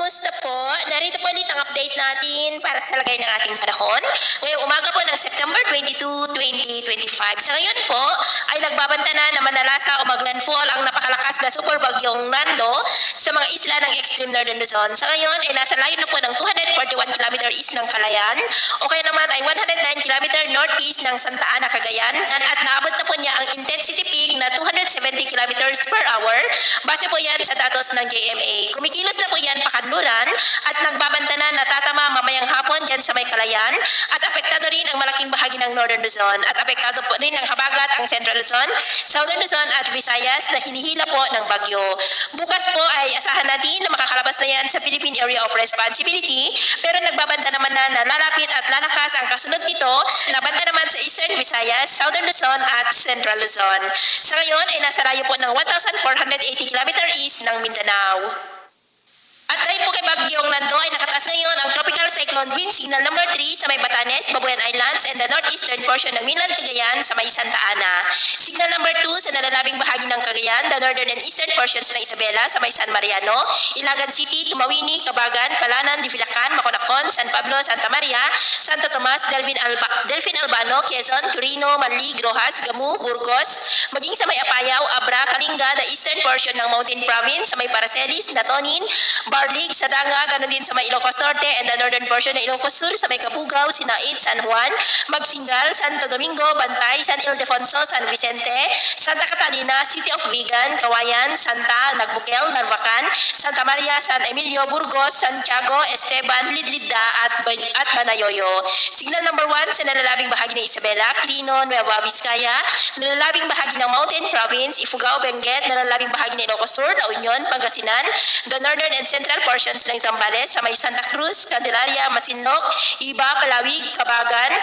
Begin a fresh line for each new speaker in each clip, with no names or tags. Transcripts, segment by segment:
Kumusta po? Narito po ulit ang update natin para sa lagay ng ating panahon. Ngayong umaga po ng September 22, 2025. Sa ngayon po ay nagbabanta na manalasa o maglandfall ang napakalakas na super bagyong Nando sa mga isla ng extreme northern Luzon. Sa ngayon ay nasa layo na po ng 241 km east ng Calayan o kaya naman ay 109 km northeast ng Santa Ana, Cagayan at naabot na po niya ang intensity peak na 270 km per hour. Base po yan sa datos ng JMA. Kumikilos na po yan pakadluran at nagbabanta na natatama mamayang hapon dyan sa may Calayan at apektado rin ang malaking bahagi ng Northern Luzon at apektado po rin ang habagat ang Central Luzon, Southern Luzon at Visayas na hinihila po ng bagyo. Bukas po ay asahan natin na makakalabas na yan sa Philippine Area of Responsibility pero nagbabanta naman na lalapit at lalakas ang kasunod nito na banta naman sa Eastern Visayas, Southern Luzon at Central Luzon. Sa ngayon ay nasa layo po ng 1,480 km east ng Mindanao. At dahil po kay Bagyong Nando ay nakataas ngayon ang tropical cyclone wind signal number 3 sa may Batanes, Babuyan Islands and the northeastern portion ng mainland Cagayan sa may Santa Ana. Signal number 2 sa nalalabing bahagi ng Cagayan, the northern and eastern portions ng Isabela sa may San Mariano, Ilagan City, Tumawini, Cabagan, Palanan, Divilacan, Maconacon, San Pablo, Santa Maria, Santo Tomas, Delfin Albano, Quezon, Quirino, Manlig, Rojas, Gamu, Burgos, maging sa may Apayao, Abra, Kalinga, the eastern portion ng Mountain Province sa may Paracelis, Natonin, Barlig, Sadanga, ganoon din sa may Ilocos Norte and the northern portion ng Ilocos Sur sa may Cabugao, Sinaid, San Juan, Magsingal, Santo Domingo, Bantay, San Ildefonso, San Vicente, Santa Catalina, City of Vigan, Kawayan, Santa, Nagbukel, Narvacan, Santa Maria, San Emilio, Burgos, Santiago, Esteban, Lidlida at Banayoyo. Signal number 1 sa nalalabing bahagi ng Isabela, Quirino, Nueva Vizcaya, nalalabing bahagi ng Mountain Province, Ifugao, Benguet, nalalabing bahagi ng Ilocos Sur, La Union, Pangasinan, the northern and central portions ng Zambales sa may Santa Cruz, Candelaria, Masinloc, Iba, Palawig, Cabagan,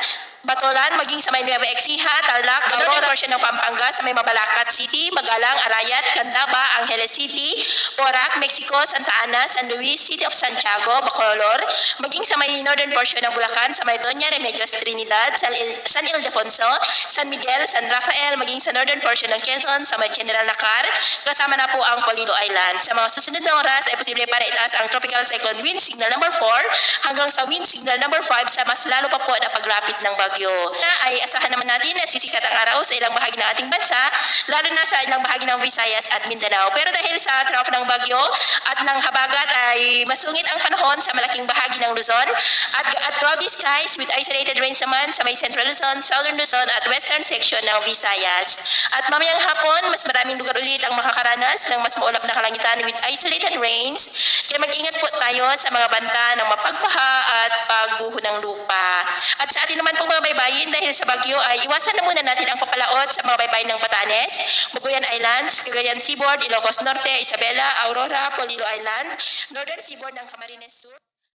Batolan, maging sa may Nueva Ecija, Tarlac, the northern portion ng Pampanga sa may Mabalacat City, Magalang, Arayat, Candaba, Angeles City, Porac, Mexico, Santa Ana, San Luis, City of Santiago, Bacolor, maging sa may northern portion ng Bulacan sa may Doña Remedios Trinidad, San Ildefonso, San Miguel, San Rafael, maging sa northern portion ng Quezon sa may General Nakar, kasama na po ang Polido Island. Sa mga susunod na oras ay posible para itaas ang tropical cyclone wind signal number 4 hanggang sa wind signal number 5 sa mas lalo pa po na paglapit ng bagyo. Ay asahan naman natin na sisikat ang araw sa ilang bahagi ng ating bansa, lalo na sa ilang bahagi ng Visayas at Mindanao. Pero dahil sa trough ng bagyo at ng habagat ay masungit ang panahon sa malaking bahagi ng Luzon at cloudy skies with isolated rains naman sa may Central Luzon, Southern Luzon at western section ng Visayas. At mamayang hapon, mas maraming lugar ulit ang makakaranas ng mas maulap na kalangitan with isolated rains. Kaya mag-ingat po tayo sa mga banta ng mapagbaha at pagguho ng lupa. At sa atin naman pong mga baybayin dahil sa bagyo ay iwasan na muna natin ang papalaot sa mga baybayin ng Batanes, Babuyan Islands, Cagayan Seaboard, Ilocos Norte, Isabela, Aurora, Polillo Island, Northern Seaboard ng Camarines Sur.